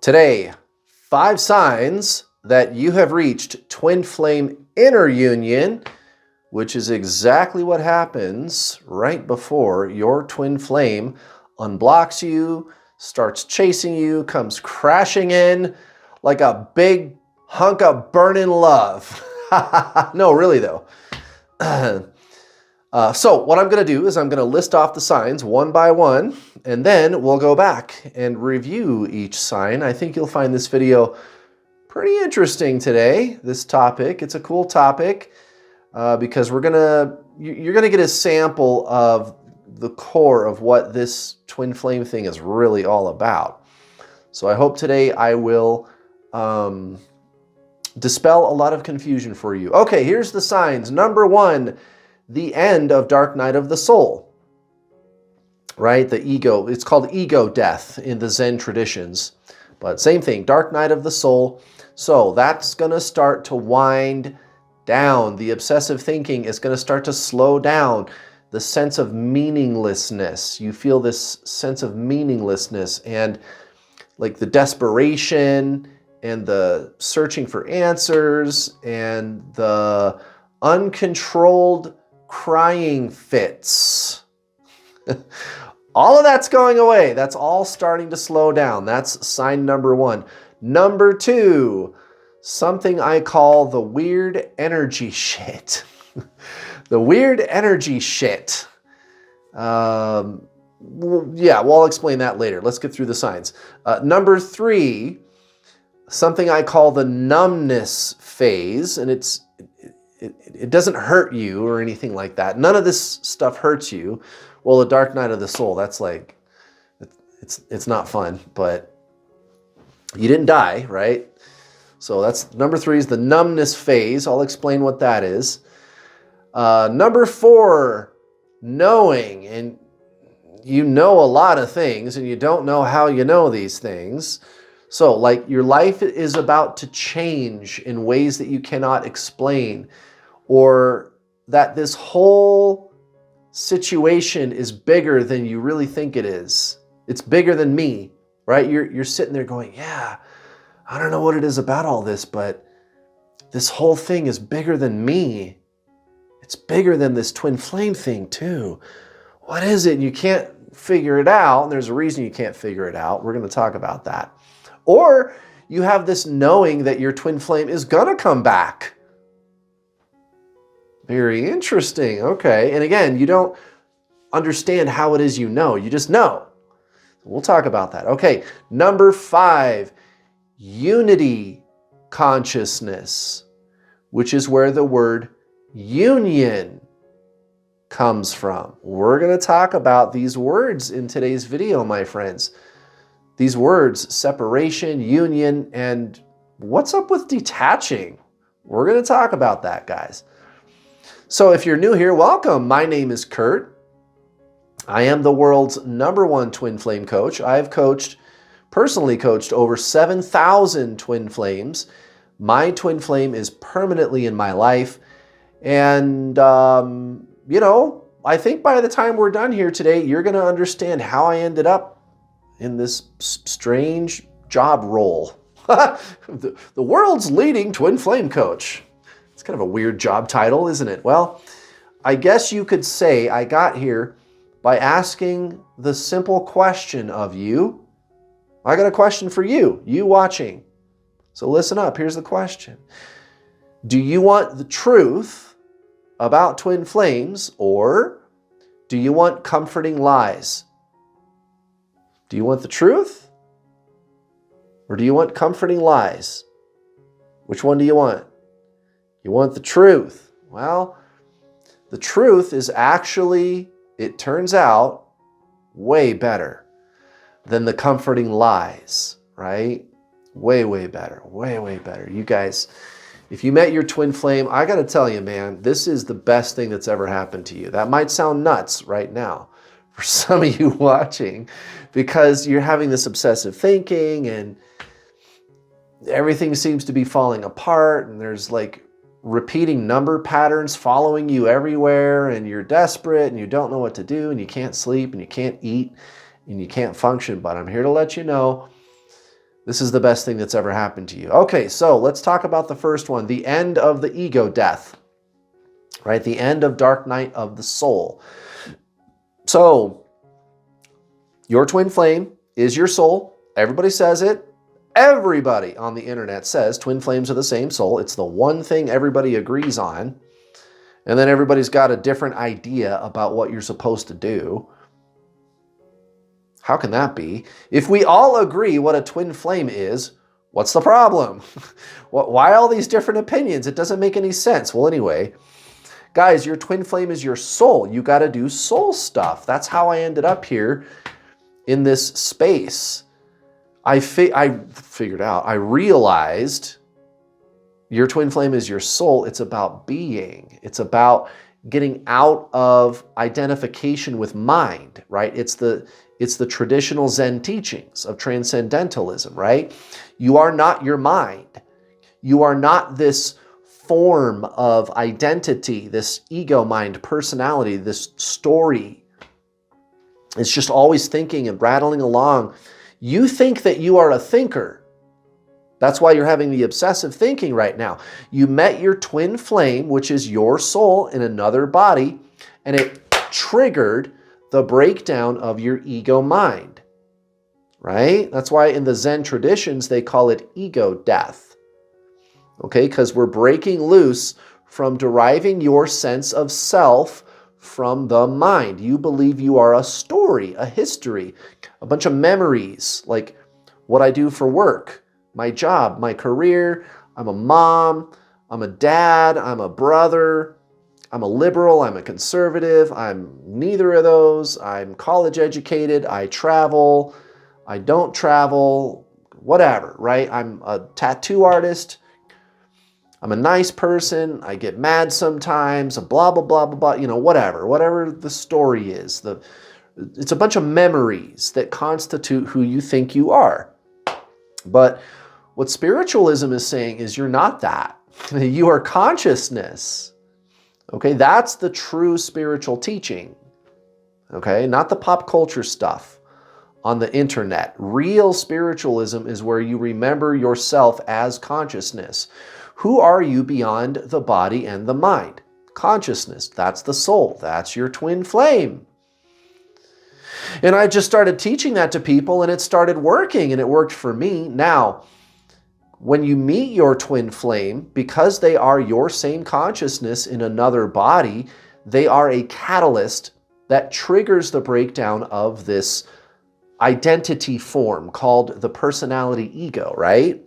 Today, 5 signs that you have reached twin flame inner union, which is exactly what happens right before your twin flame unblocks you, starts chasing you, comes crashing in like a big hunk of burning love. No, really though. So what I'm going to do is I'm going to list off the signs one by one, and then we'll go back and review each sign. I think you'll find this video pretty interesting today, this topic. It's a cool topic because you're going to get a sample of the core of what this twin flame thing is really all about. So I hope today I will dispel a lot of confusion for you. Okay, here's the signs. Number 1, the end of dark night of the soul, right? The ego, it's called ego death in the Zen traditions, but same thing, dark night of the soul. So that's going to start to wind down. The obsessive thinking is going to start to slow down. The sense of meaninglessness, you feel this sense of meaninglessness and like the desperation and the searching for answers and the uncontrolled crying fits. All of that's going away. That's all starting to slow down. That's sign number 1. Number 2, something I call the weird energy shit. The weird energy shit. Yeah, well, I'll explain that later. Let's get through the signs. Number 3, something I call the numbness phase, and it doesn't hurt you or anything like that. None of this stuff hurts you. Well, the dark night of the soul, that's like, it's not fun, but you didn't die, right? So that's number 3 is the numbness phase. I'll explain what that is. Number 4, knowing, and you know a lot of things and you don't know how you know these things. So like your life is about to change in ways that you cannot explain, or that this whole situation is bigger than you really think it is. It's bigger than me, right? You're sitting there going, yeah, I don't know what it is about all this, but this whole thing is bigger than me. It's bigger than this twin flame thing too. What is it? And you can't figure it out. And there's a reason you can't figure it out. We're going to talk about that. Or you have this knowing that your twin flame is going to come back. Very interesting. Okay. And again, you don't understand how it is you know. You just know. We'll talk about that. Okay. Number 5, unity consciousness, which is where the word union comes from. We're going to talk about these words in today's video, my friends. These words, separation, union, and what's up with detaching? We're going to talk about that, guys. So if you're new here, welcome. My name is Kurt. I am the world's #1 twin flame coach. I've personally coached over 7,000 twin flames. My twin flame is permanently in my life. And, I think by the time we're done here today, you're going to understand how I ended up in this strange job role. The world's leading twin flame coach. It's kind of a weird job title, isn't it? Well, I guess you could say I got here by asking the simple question of you. I got a question for you, you watching. So listen up, here's the question. Do you want the truth about twin flames, or do you want comforting lies? Do you want the truth, or do you want comforting lies? Which one do you want? You want the truth. Well, the truth is actually, it turns out, way better than the comforting lies, right? Way, way better. Way, way better. You guys, if you met your twin flame, I got to tell you, man, this is the best thing that's ever happened to you. That might sound nuts right now for some of you watching, because you're having this obsessive thinking and everything seems to be falling apart, and there's like repeating number patterns following you everywhere, and you're desperate and you don't know what to do, and you can't sleep and you can't eat and you can't function. But I'm here to let you know This is the best thing that's ever happened to you. Okay, so let's talk about the first one, the end of the ego death, right? The end of dark night of the soul. So your twin flame is your soul. Everybody says it. Everybody on the internet says twin flames are the same soul. It's the one thing everybody agrees on. And then everybody's got a different idea about what you're supposed to do. How can that be? If we all agree what a twin flame is, what's the problem? Why all these different opinions? It doesn't make any sense. Well, anyway, guys, your twin flame is your soul. You got to do soul stuff. That's how I ended up here in this space. I figured out, I realized your twin flame is your soul. It's about being. It's about getting out of identification with mind, right? It's the traditional Zen teachings of transcendentalism, right? You are not your mind. You are not this form of identity, this ego mind personality, this story. It's just always thinking and rattling along. You think that you are a thinker. That's why you're having the obsessive thinking right now. You met your twin flame, which is your soul in another body, and it triggered the breakdown of your ego mind, right? That's why in the Zen traditions, they call it ego death, okay? Because we're breaking loose from deriving your sense of self from the mind. You believe you are a story, a history, a bunch of memories, like what I do for work, my job, my career. I'm a mom, I'm a dad, I'm a brother, I'm a liberal, I'm a conservative, I'm neither of those, I'm college educated, I travel, I don't travel, whatever, right? I'm a tattoo artist, I'm a nice person, I get mad sometimes, blah, blah, blah, blah, blah, whatever the story is. It's a bunch of memories that constitute who you think you are. But what spiritualism is saying is you're not that. You are consciousness. Okay, that's the true spiritual teaching. Okay, not the pop culture stuff on the internet. Real spiritualism is where you remember yourself as consciousness. Who are you beyond the body and the mind? Consciousness, that's the soul. That's your twin flame. And I just started teaching that to people and it started working and it worked for me. Now, when you meet your twin flame, because they are your same consciousness in another body, they are a catalyst that triggers the breakdown of this identity form called the personality ego, right?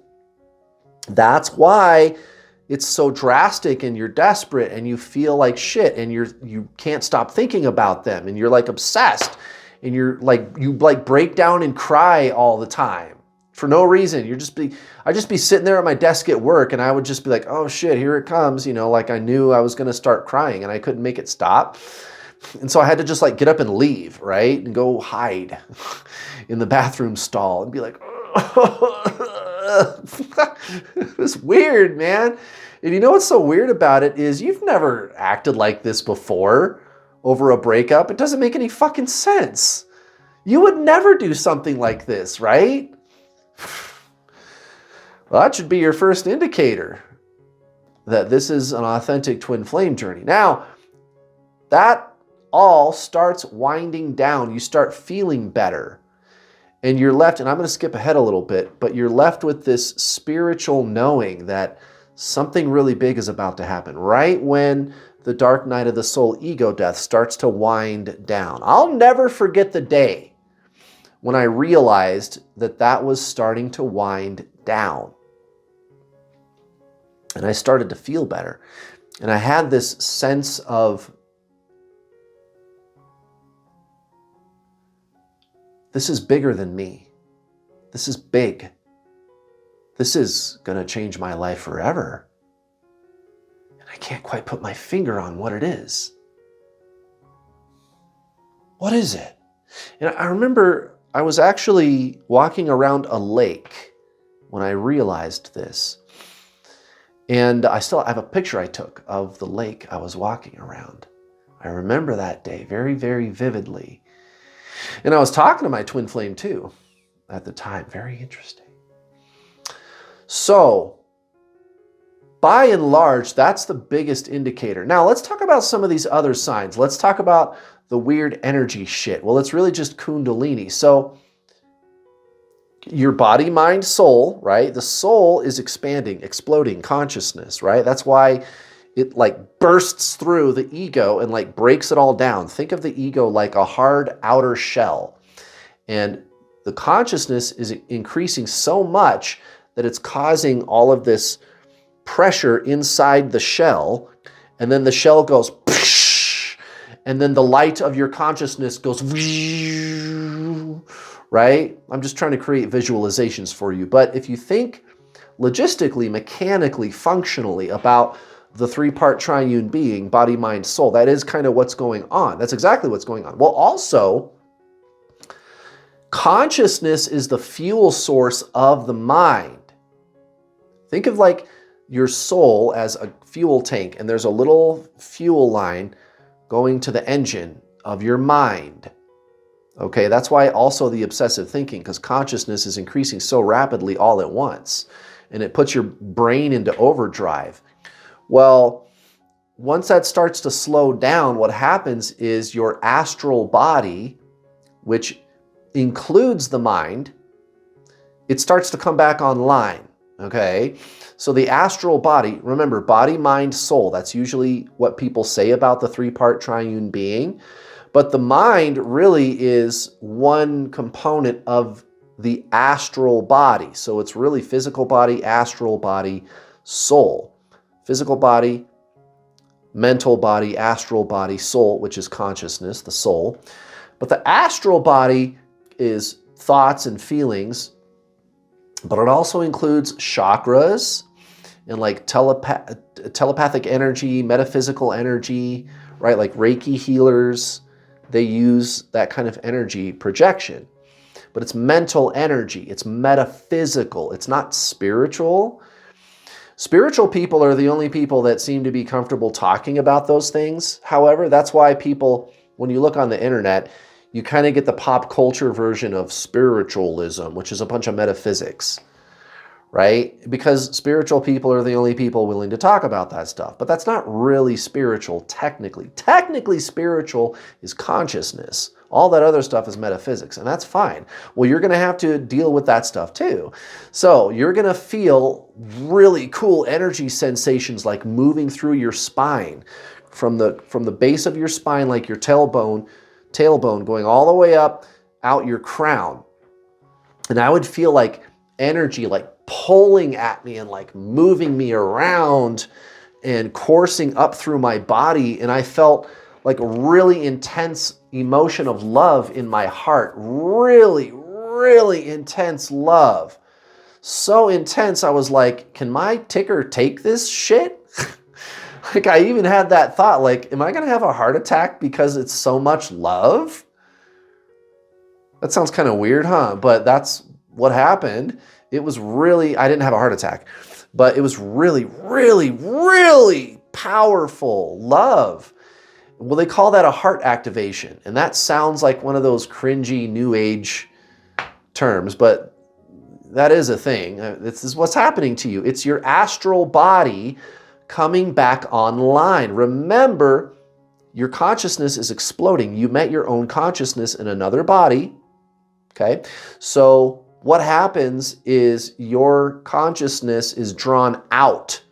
That's why it's so drastic and you're desperate and you feel like shit and you can't stop thinking about them and you're like obsessed and you break down and cry all the time for no reason. I'd just be sitting there at my desk at work and I would just be like, oh shit, here it comes. Like I knew I was going to start crying and I couldn't make it stop. And so I had to just get up and leave, right? And go hide in the bathroom stall and be like, it was weird, man. And you know what's so weird about it is you've never acted like this before over a breakup. It doesn't make any fucking sense. You would never do something like this, right? Well, that should be your first indicator that this is an authentic twin flame journey. Now, that all starts winding down. You start feeling better. And you're left, and I'm going to skip ahead a little bit, but you're left with this spiritual knowing that something really big is about to happen. Right when the dark night of the soul ego death starts to wind down. I'll never forget the day when I realized that was starting to wind down. And I started to feel better. And I had this sense of, this is bigger than me. This is big. This is going to change my life forever. And I can't quite put my finger on what it is. What is it? And I remember I was actually walking around a lake when I realized this. And I have a picture I took of the lake I was walking around. I remember that day very, very vividly. And I was talking to my twin flame too at the time. Very interesting. So, by and large, that's the biggest indicator. Now, let's talk about some of these other signs. Let's talk about the weird energy shit. Well, it's really just Kundalini. So, your body, mind, soul, right? The soul is expanding, exploding consciousness, right? That's why it like bursts through the ego and like breaks it all down. Think of the ego like a hard outer shell. And the consciousness is increasing so much that it's causing all of this pressure inside the shell, and then the shell goes psh, and then the light of your consciousness goes right? I'm just trying to create visualizations for you. But if you think logistically, mechanically, functionally about the three-part triune being, body, mind, soul, that is kind of what's going on. That's exactly what's going on. Well, also, consciousness is the fuel source of the mind. Think of like your soul as a fuel tank, and there's a little fuel line going to the engine of your mind. Okay, that's why also the obsessive thinking, because consciousness is increasing so rapidly all at once, and it puts your brain into overdrive. Well, once that starts to slow down, what happens is your astral body, which includes the mind, it starts to come back online, okay? So the astral body, remember, body, mind, soul, that's usually what people say about the three-part triune being. But the mind really is one component of the astral body. So it's really physical body, astral body, soul. Physical body, mental body, astral body, soul, which is consciousness, the soul. But the astral body is thoughts and feelings, but it also includes chakras and like telepathic energy, metaphysical energy, right? Like Reiki healers, they use that kind of energy projection. But it's mental energy, it's metaphysical, it's not spiritual. Spiritual people are the only people that seem to be comfortable talking about those things. However, that's why people, when you look on the internet, you kind of get the pop culture version of spiritualism, which is a bunch of metaphysics, right? Because spiritual people are the only people willing to talk about that stuff. But that's not really spiritual, technically. Technically, spiritual is consciousness. All that other stuff is metaphysics, and that's fine. Well, you're going to have to deal with that stuff too. So you're going to feel really cool energy sensations like moving through your spine, from the base of your spine, like your tailbone going all the way up, out your crown. And I would feel like energy like pulling at me and like moving me around and coursing up through my body. And I felt like a really intense emotion of love in my heart. Really, really intense love. So intense, I was like, can my ticker take this shit? Like I even had that thought, like, am I going to have a heart attack because it's so much love? That sounds kind of weird, huh? But that's what happened. It was really, I didn't have a heart attack, but it was really, really, really powerful love. Well, they call that a heart activation. And that sounds like one of those cringy new age terms, but that is a thing. This is what's happening to you. It's your astral body coming back online. Remember, your consciousness is exploding. You met your own consciousness in another body, okay? So what happens is your consciousness is drawn out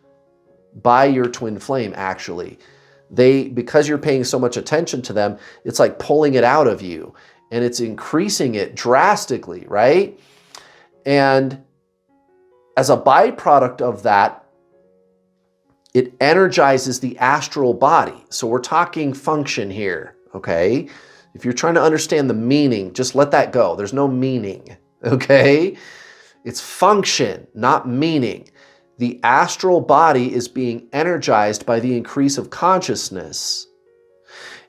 by your twin flame, actually. Because you're paying so much attention to them, it's like pulling it out of you, and it's increasing it drastically, right? And as a byproduct of that, it energizes the astral body. So we're talking function here, okay? If you're trying to understand the meaning, just let that go. There's no meaning, okay? It's function, not meaning. The astral body is being energized by the increase of consciousness.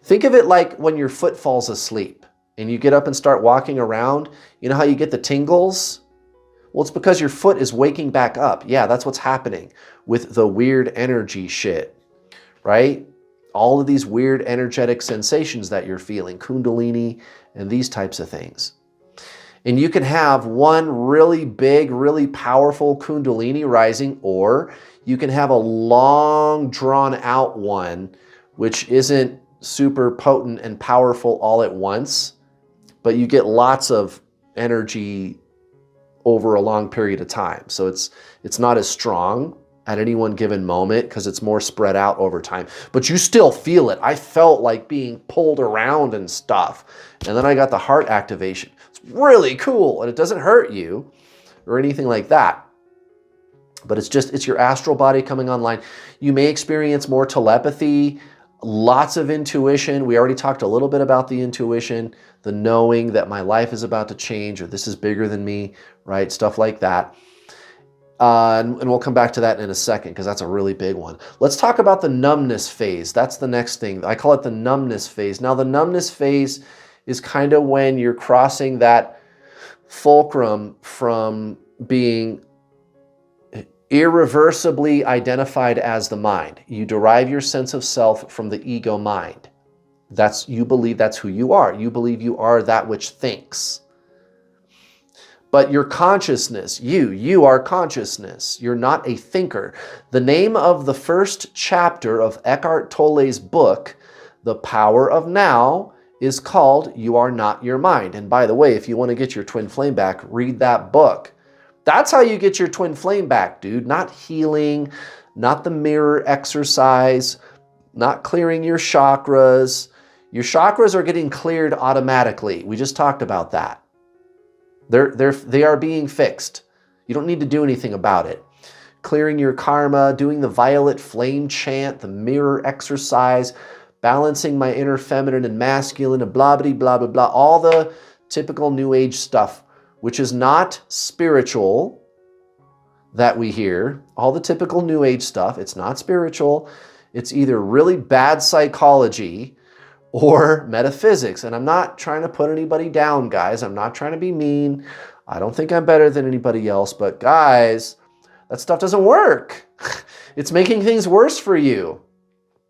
Think of it like when your foot falls asleep and you get up and start walking around. You know how you get the tingles? Well, it's because your foot is waking back up. Yeah, that's what's happening with the weird energy shit, right? All of these weird energetic sensations that you're feeling, Kundalini and these types of things. And you can have one really big, really powerful Kundalini rising, or you can have a long, drawn out one, which isn't super potent and powerful all at once, but you get lots of energy over a long period of time. So it's not as strong at any one given moment because it's more spread out over time. But you still feel it. I felt like being pulled around and stuff. And then I got the heart activation. It's really cool. And it doesn't hurt you or anything like that. But it's your astral body coming online. You may experience more telepathy, lots of intuition. We already talked a little bit about the intuition, the knowing that my life is about to change or this is bigger than me, right? Stuff like that. And we'll come back to that in a second because that's a really big one. Let's talk about the numbness phase. That's the next thing. I call it the numbness phase. Now, the numbness phase is kind of when you're crossing that fulcrum from being irreversibly identified as the mind. You derive your sense of self from the ego mind. You believe that's who you are. You believe you are that which thinks. But your consciousness, you are consciousness. You're not a thinker. The name of the first chapter of Eckhart Tolle's book, The Power of Now, is called You Are Not Your Mind. And by the way, if you want to get your twin flame back, read that book. That's how you get your twin flame back, dude. Not healing, not the mirror exercise, not clearing your chakras. Your chakras are getting cleared automatically. We just talked about that. They are being fixed. You don't need to do anything about it. Clearing your karma, doing the violet flame chant, the mirror exercise, balancing my inner feminine and masculine, and blah, blah, blah, blah, blah. All the typical New Age stuff, which is not spiritual that we hear. All the typical New Age stuff, it's not spiritual. It's either really bad psychology or metaphysics. And I'm not trying to put anybody down, guys. I'm not trying to be mean. I don't think I'm better than anybody else. But guys, that stuff doesn't work. It's making things worse for you.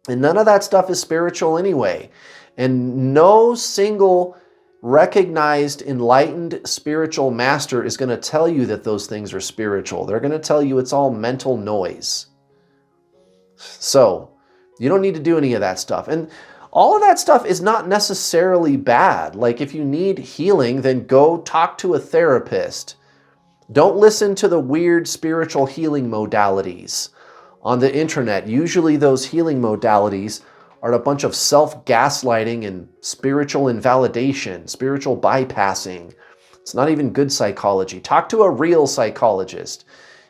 And none of that stuff is spiritual anyway. And no single recognized, enlightened spiritual master is going to tell you that those things are spiritual. They're going to tell you it's all mental noise. So you don't need to do any of that stuff. And all of that stuff is not necessarily bad. Like if you need healing, then go talk to a therapist. Don't listen to the weird spiritual healing modalities on the internet. Usually those healing modalities are a bunch of self-gaslighting and spiritual invalidation, spiritual bypassing. It's not even good psychology. Talk to a real psychologist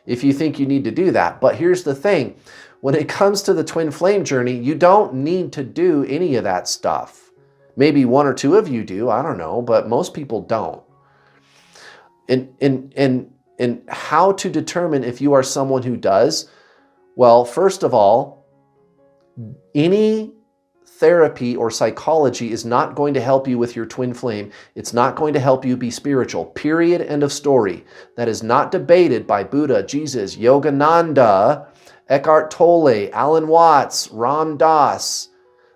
if you think you need to do that. But here's the thing. When it comes to the twin flame journey, you don't need to do any of that stuff. Maybe one or two of you do, I don't know, but most people don't. And how to determine if you are someone who does? Well, first of all, any therapy or psychology is not going to help you with your twin flame. It's not going to help you be spiritual. Period. End of story. That is not debated by Buddha, Jesus, Yogananda, Eckhart Tolle, Alan Watts, Ram Dass.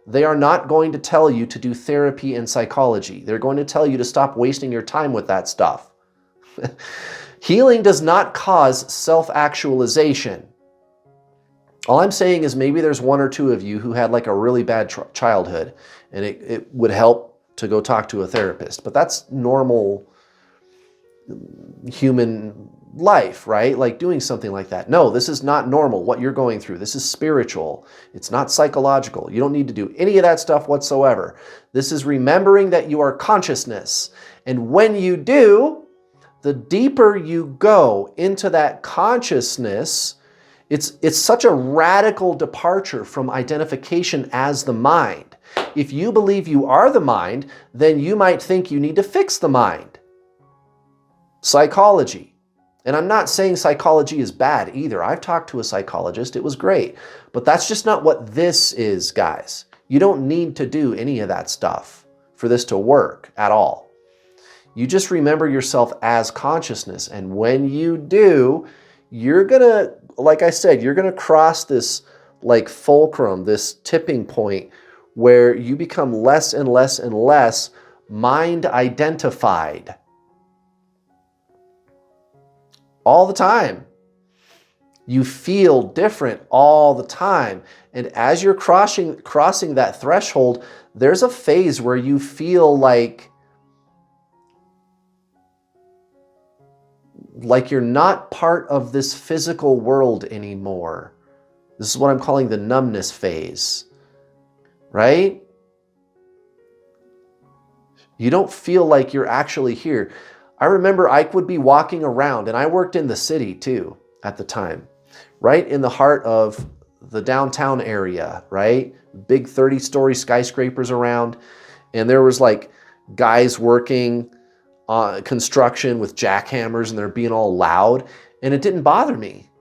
They are not going to tell you to do therapy and psychology. They're going to tell you to stop wasting your time with that stuff. Healing does not cause self-actualization. All I'm saying is maybe there's one or two of you who had like a really bad childhood and it would help to go talk to a therapist. But that's normal human life, right? Like doing something like that. No, this is not normal, what you're going through. This is spiritual. It's not psychological. You don't need to do any of that stuff whatsoever. This is remembering that you are consciousness. And when you do, the deeper you go into that consciousness, it's such a radical departure from identification as the mind. If you believe you are the mind, then you might think you need to fix the mind. Psychology. And I'm not saying psychology is bad either. I've talked to a psychologist. It was great. But that's just not what this is, guys. You don't need to do any of that stuff for this to work at all. You just remember yourself as consciousness. And when you do, you're going to, like I said, you're going to cross this like fulcrum, this tipping point where you become less and less and less mind identified. all the time. You feel different all the time. And as you're crossing that threshold, there's a phase where you feel like you're not part of this physical world anymore. This is what I'm calling the numbness phase, right? You don't feel like you're actually here. I remember I would be walking around, and I worked in the city too at the time, right in the heart of the downtown area, right? Big 30-story skyscrapers around. And there was like guys working on construction with jackhammers, and they're being all loud, and it didn't bother me.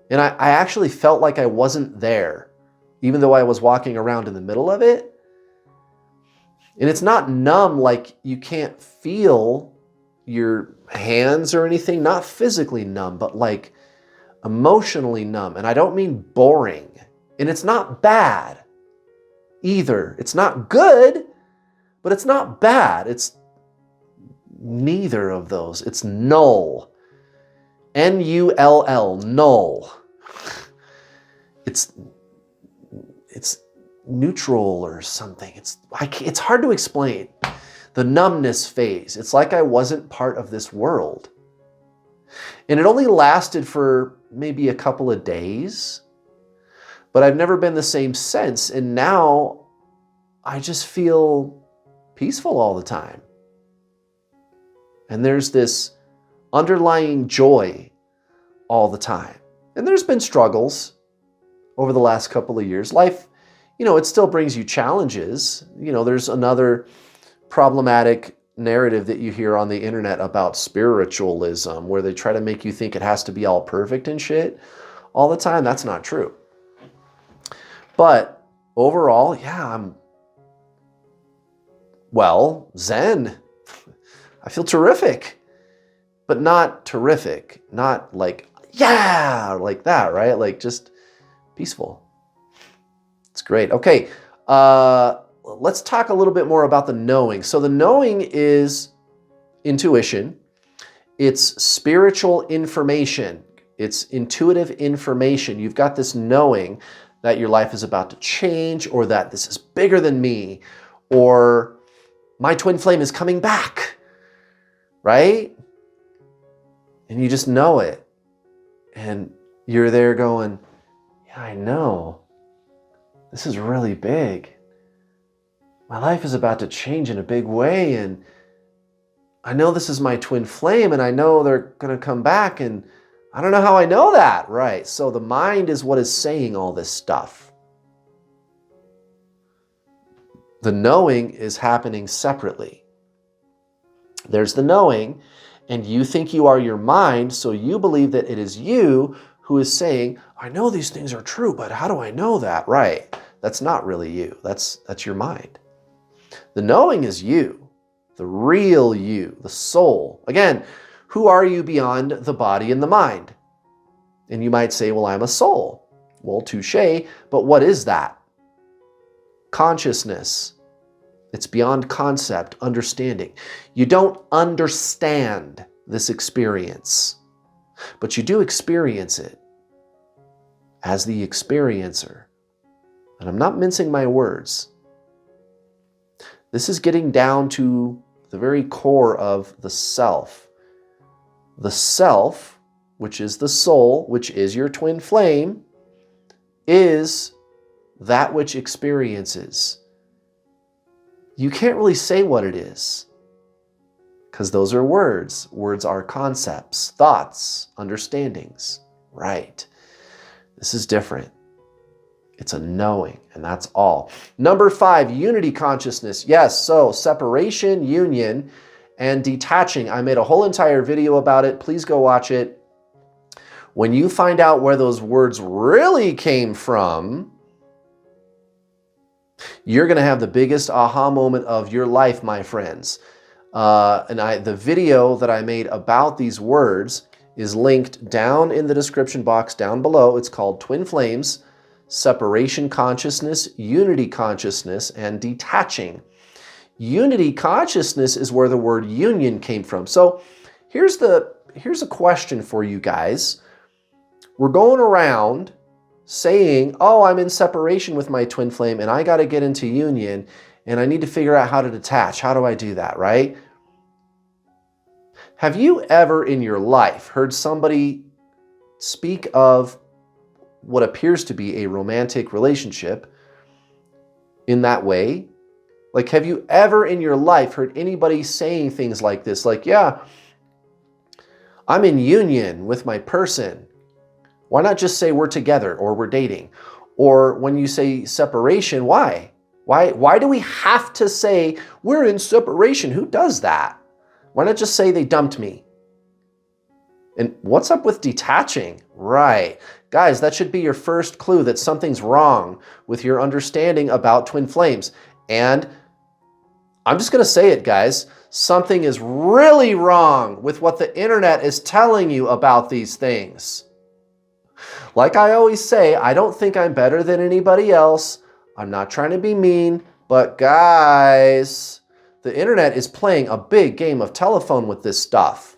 And I actually felt like I wasn't there, even though I was walking around in the middle of it. And it's not numb, like you can't feel your hands or anything, not physically numb, but like emotionally numb. And I don't mean boring. And it's not bad either. It's not good, but it's not bad. It's neither of those. It's null. N-U-L-L, null. It's neutral or something. It's hard to explain. The numbness phase. It's like I wasn't part of this world. And it only lasted for maybe a couple of days, but I've never been the same since. And now I just feel peaceful all the time. And there's this underlying joy all the time. And there's been struggles over the last couple of years. Life, it still brings you challenges. There's another problematic narrative that you hear on the internet about spiritualism, where they try to make you think it has to be all perfect and shit all the time. That's not true. But overall, yeah, I'm Zen. I feel terrific, but not terrific. Not like, yeah, like that, right? Like just peaceful. It's great. Okay, let's talk a little bit more about the knowing. So the knowing is intuition. It's spiritual information. It's intuitive information. You've got this knowing that your life is about to change, or that this is bigger than me, or my twin flame is coming back, right? And you just know it. And you're there going, yeah, I know. This is really big. My life is about to change in a big way, and I know this is my twin flame, and I know they're going to come back, and I don't know how I know that, right? So the mind is what is saying all this stuff. The knowing is happening separately. There's the knowing, and you think you are your mind, so you believe that it is you who is saying, I know these things are true, but how do I know that? Right. That's not really you. That's your mind. The knowing is you, the real you, the soul. Again, who are you beyond the body and the mind? And you might say, well, I'm a soul. Well, touche, but what is that? Consciousness. It's beyond concept, understanding. You don't understand this experience, but you do experience it as the experiencer. And I'm not mincing my words. This is getting down to the very core of the self. The self, which is the soul, which is your twin flame, is that which experiences. You can't really say what it is, because those are words. Words are concepts, thoughts, understandings, right? This is different. It's a knowing, and that's all. Number 5, unity consciousness. Yes, so separation, union, and detaching. I made a whole entire video about it. Please go watch it. When you find out where those words really came from, you're going to have the biggest aha moment of your life, my friends. The video that I made about these words is linked down in the description box down below. It's called Twin Flames, Separation Consciousness, Unity Consciousness, and Detaching. Unity consciousness is where the word union came from. So here's the here's a question for you guys. We're going around saying, oh, I'm in separation with my twin flame and I got to get into union and I need to figure out how to detach. How do I do that, right? Have you ever in your life heard somebody speak of what appears to be a romantic relationship in that way? Like, have you ever in your life heard anybody saying things like this? Like, yeah, I'm in union with my person. Why not just say we're together or we're dating? Or when you say separation, why? Why do we have to say we're in separation? Who does that? Why not just say they dumped me? And what's up with detaching? Right. Guys, that should be your first clue that something's wrong with your understanding about twin flames. And I'm just going to say it, guys. Something is really wrong with what the internet is telling you about these things. Like I always say, I don't think I'm better than anybody else. I'm not trying to be mean, but guys, the internet is playing a big game of telephone with this stuff.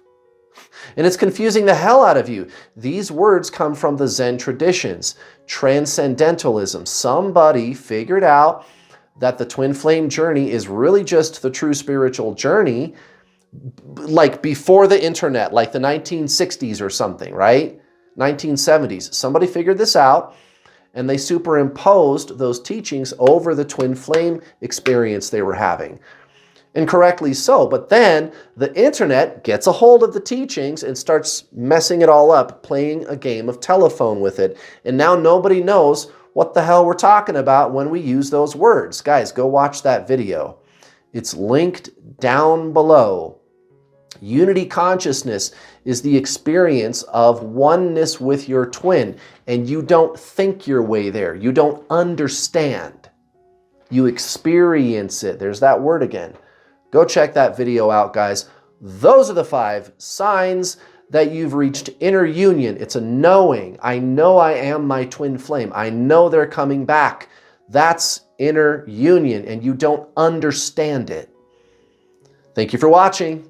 And it's confusing the hell out of you. These words come from the Zen traditions, transcendentalism. Somebody figured out that the twin flame journey is really just the true spiritual journey, like before the internet, like the 1960s or something, right? 1970s. Somebody figured this out and they superimposed those teachings over the twin flame experience they were having. And correctly so, but then the internet gets a hold of the teachings and starts messing it all up, playing a game of telephone with it. And now nobody knows what the hell we're talking about when we use those words. Guys, go watch that video. It's linked down below. Unity consciousness is the experience of oneness with your twin, and you don't think your way there. You don't understand. You experience it. There's that word again. Go check that video out, guys. Those are the 5 signs that you've reached inner union. It's a knowing. I know I am my twin flame. I know they're coming back. That's inner union, and you don't understand it. Thank you for watching.